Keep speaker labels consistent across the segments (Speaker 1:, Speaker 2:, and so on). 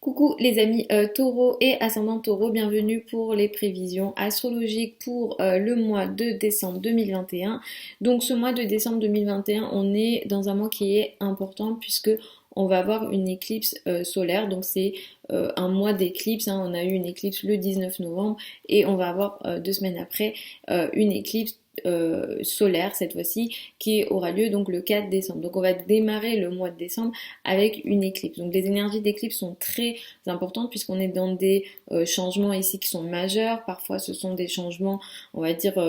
Speaker 1: Coucou les amis taureaux et ascendant taureau, bienvenue pour les prévisions astrologiques pour le mois de décembre 2021. Donc ce mois de décembre 2021, on est dans un mois qui est important puisque on va avoir une éclipse solaire. Donc c'est un mois d'éclipse, hein. On a eu une éclipse le 19 novembre et on va avoir 2 semaines après une éclipse solaire cette fois-ci qui aura lieu donc le 4 décembre. Donc on va démarrer le mois de décembre avec une éclipse. Donc les énergies d'éclipse sont très importantes puisqu'on est dans des changements ici qui sont majeurs. Parfois ce sont des changements, on va dire,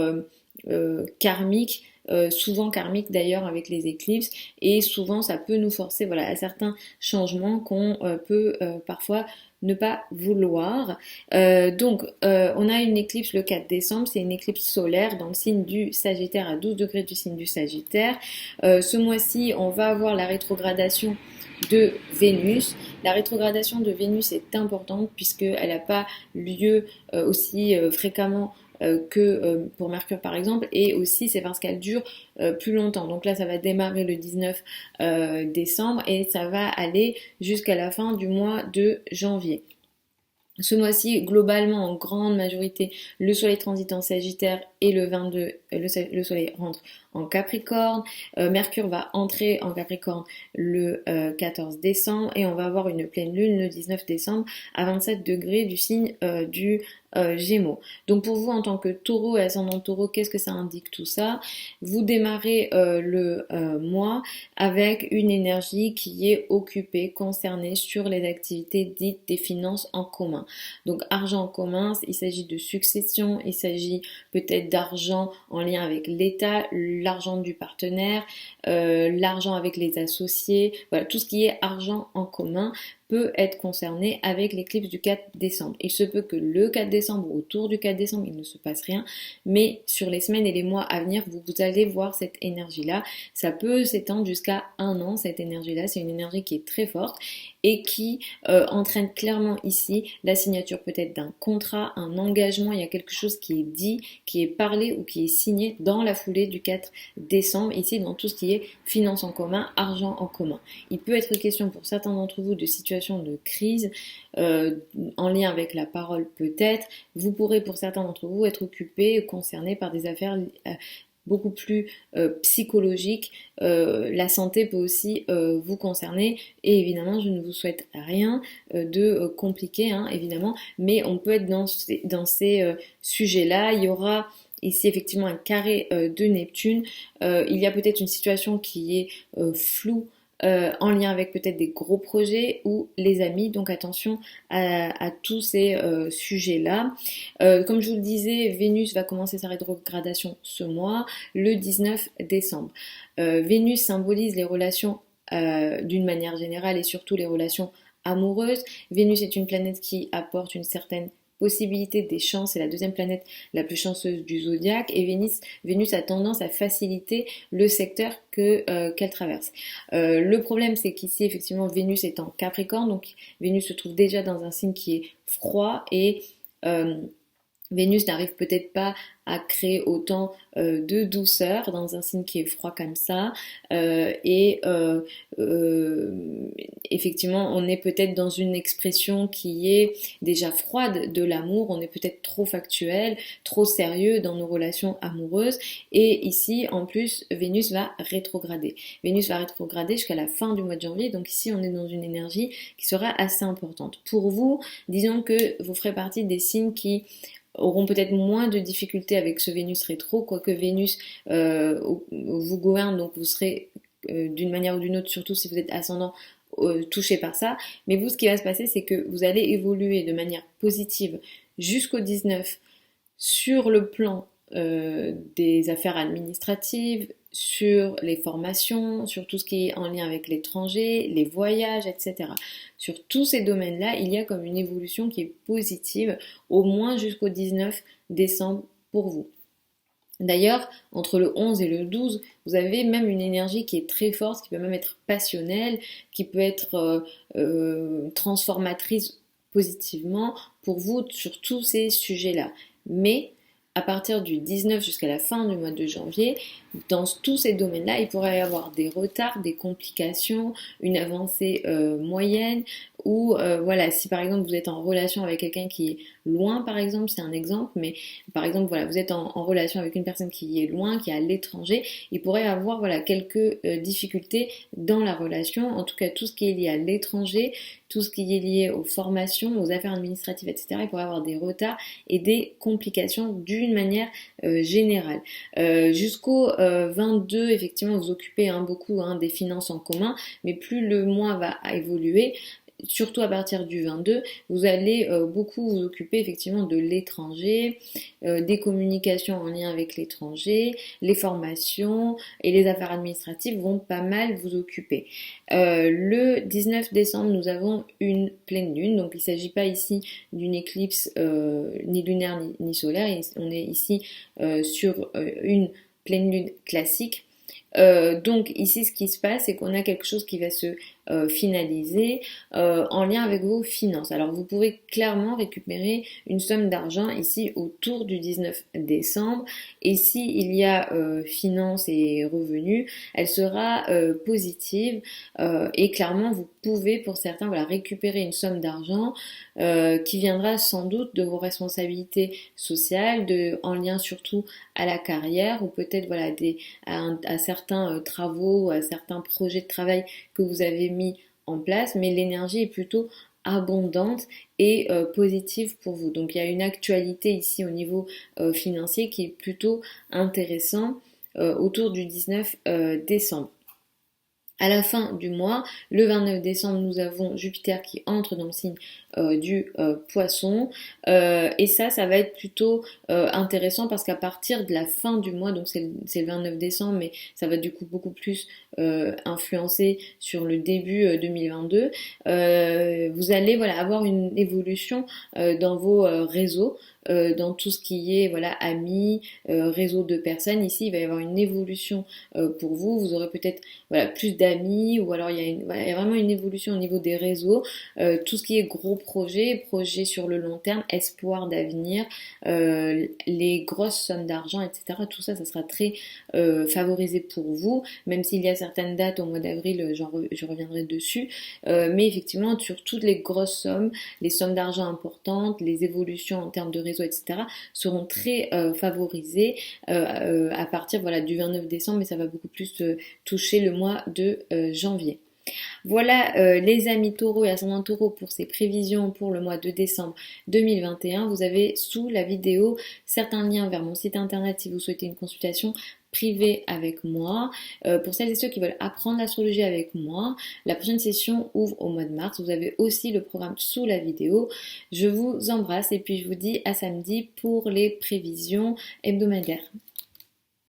Speaker 1: karmiques. Souvent karmiques d'ailleurs avec les éclipses, et souvent ça peut nous forcer, voilà, à certains changements qu'on peut parfois ne pas vouloir. On a une éclipse le 4 décembre, c'est une éclipse solaire dans le signe du Sagittaire, à 12 degrés du signe du Sagittaire. Ce mois-ci, on va avoir la rétrogradation de Vénus. La rétrogradation de Vénus est importante puisqu'elle n'a pas lieu aussi fréquemment que pour Mercure par exemple, et aussi c'est parce qu'elle dure plus longtemps. Donc là ça va démarrer le 19 décembre et ça va aller jusqu'à la fin du mois de janvier. Ce mois-ci, globalement, en grande majorité, le soleil transite en Sagittaire et le 22, le soleil rentre en Capricorne. Mercure va entrer en Capricorne le 14 décembre et on va avoir une pleine lune le 19 décembre à 27 degrés du signe du Gémeaux. Donc pour vous en tant que taureau et ascendant taureau, qu'est-ce que ça indique tout ça? Vous démarrez le mois avec une énergie qui est occupée, concernée sur les activités dites des finances en commun. Donc argent en commun, il s'agit de succession, il s'agit peut-être d'argent en lien avec l'État, l'argent du partenaire, l'argent avec les associés, voilà, tout ce qui est argent en commun peut être concerné avec l'éclipse du 4 décembre. Il se peut que le 4 décembre ou autour du 4 décembre, il ne se passe rien, mais sur les semaines et les mois à venir, vous allez voir cette énergie-là. Ça peut s'étendre jusqu'à 1 an, cette énergie-là. C'est une énergie qui est très forte et qui entraîne clairement ici la signature peut-être d'un contrat, un engagement. Il y a quelque chose qui est dit, qui est parlé ou qui est signé dans la foulée du 4 décembre, ici dans tout ce qui est finance en commun, argent en commun. Il peut être question pour certains d'entre vous de situations de crise en lien avec la parole peut-être. Vous pourrez pour certains d'entre vous être occupés, concernés par des affaires beaucoup plus psychologiques. La santé peut aussi vous concerner et évidemment je ne vous souhaite rien de compliqué, hein, évidemment, mais on peut être dans ces sujets-là. Il y aura ici effectivement un carré de Neptune. Il y a peut-être une situation qui est floue en lien avec peut-être des gros projets ou les amis, donc attention à tous ces sujets-là. Comme je vous le disais, Vénus va commencer sa rétrogradation ce mois, le 19 décembre. Vénus symbolise les relations d'une manière générale et surtout les relations amoureuses. Vénus est une planète qui apporte une certaine possibilité des chances, c'est la deuxième planète la plus chanceuse du zodiaque, et Vénus a tendance à faciliter le secteur qu'elle traverse. Le problème, c'est qu'ici effectivement Vénus est en Capricorne, donc Vénus se trouve déjà dans un signe qui est froid et Vénus n'arrive peut-être pas à créer autant de douceur dans un signe qui est froid comme ça. Effectivement, on est peut-être dans une expression qui est déjà froide de l'amour. On est peut-être trop factuel, trop sérieux dans nos relations amoureuses. Et ici, en plus, Vénus va rétrograder. Vénus va rétrograder jusqu'à la fin du mois de janvier. Donc ici, on est dans une énergie qui sera assez importante. Pour vous, disons que vous ferez partie des signes qui auront peut-être moins de difficultés avec ce Vénus rétro, quoique Vénus vous gouverne, donc vous serez d'une manière ou d'une autre, surtout si vous êtes ascendant, touché par ça. Mais vous, ce qui va se passer, c'est que vous allez évoluer de manière positive jusqu'au 19 sur le plan des affaires administratives, sur les formations, sur tout ce qui est en lien avec l'étranger, les voyages, etc. Sur tous ces domaines-là, il y a comme une évolution qui est positive, au moins jusqu'au 19 décembre pour vous. D'ailleurs, entre le 11 et le 12, vous avez même une énergie qui est très forte, qui peut même être passionnelle, qui peut être transformatrice positivement pour vous sur tous ces sujets-là. Mais à partir du 19 jusqu'à la fin du mois de janvier, dans tous ces domaines-là, il pourrait y avoir des retards, des complications, une avancée moyenne ou voilà, si par exemple vous êtes en relation avec quelqu'un qui est loin, par exemple, c'est un exemple, mais par exemple, voilà, vous êtes en relation avec une personne qui est loin, qui est à l'étranger, il pourrait avoir voilà quelques difficultés dans la relation, en tout cas tout ce qui est lié à l'étranger, tout ce qui est lié aux formations, aux affaires administratives, etc. Il pourrait avoir des retards et des complications d'une manière générale. Jusqu'au 22, effectivement, vous occupez beaucoup des finances en commun, mais plus le mois va évoluer, surtout à partir du 22, vous allez beaucoup vous occuper effectivement de l'étranger, des communications en lien avec l'étranger, les formations et les affaires administratives vont pas mal vous occuper. Le 19 décembre, nous avons une pleine lune, donc il ne s'agit pas ici d'une éclipse ni lunaire ni solaire, on est ici sur une pleine lune classique. Donc ici ce qui se passe c'est qu'on a quelque chose qui va se finaliser en lien avec vos finances. Alors vous pouvez clairement récupérer une somme d'argent ici autour du 19 décembre et si il y a finances et revenus, elle sera positive et clairement vous pouvez pour certains voilà, récupérer une somme d'argent qui viendra sans doute de vos responsabilités sociales, en lien surtout à la carrière ou peut-être voilà, à certains travaux, à certains projets de travail que vous avez mis en place, mais l'énergie est plutôt abondante et positive pour vous. Donc il y a une actualité ici au niveau financier qui est plutôt intéressant autour du 19 décembre. À la fin du mois, le 29 décembre, nous avons Jupiter qui entre dans le signe du poisson. Et ça va être plutôt intéressant parce qu'à partir de la fin du mois, donc c'est le 29 décembre, mais ça va du coup beaucoup plus influencer sur le début 2022. Vous allez voilà, avoir une évolution dans vos réseaux. Dans tout ce qui est voilà amis, réseau de personnes. Ici, il va y avoir une évolution pour vous. Vous aurez peut-être voilà plus d'amis ou alors il y a vraiment une évolution au niveau des réseaux. Tout ce qui est gros projets sur le long terme, espoir d'avenir, les grosses sommes d'argent, etc. Tout ça, ça sera très favorisé pour vous. Même s'il y a certaines dates au mois d'avril, je reviendrai dessus. Mais effectivement, sur toutes les grosses sommes, les sommes d'argent importantes, les évolutions en termes de réseau, etc., seront très favorisées à partir voilà, du 29 décembre, mais ça va beaucoup plus toucher le mois de janvier. Voilà les amis taureaux et ascendant taureau pour ces prévisions pour le mois de décembre 2021. Vous avez sous la vidéo certains liens vers mon site internet si vous souhaitez une consultation privée avec moi. Pour celles et ceux qui veulent apprendre l'astrologie avec moi, la prochaine session ouvre au mois de mars. Vous avez aussi le programme sous la vidéo. Je vous embrasse et puis je vous dis à samedi pour les prévisions hebdomadaires.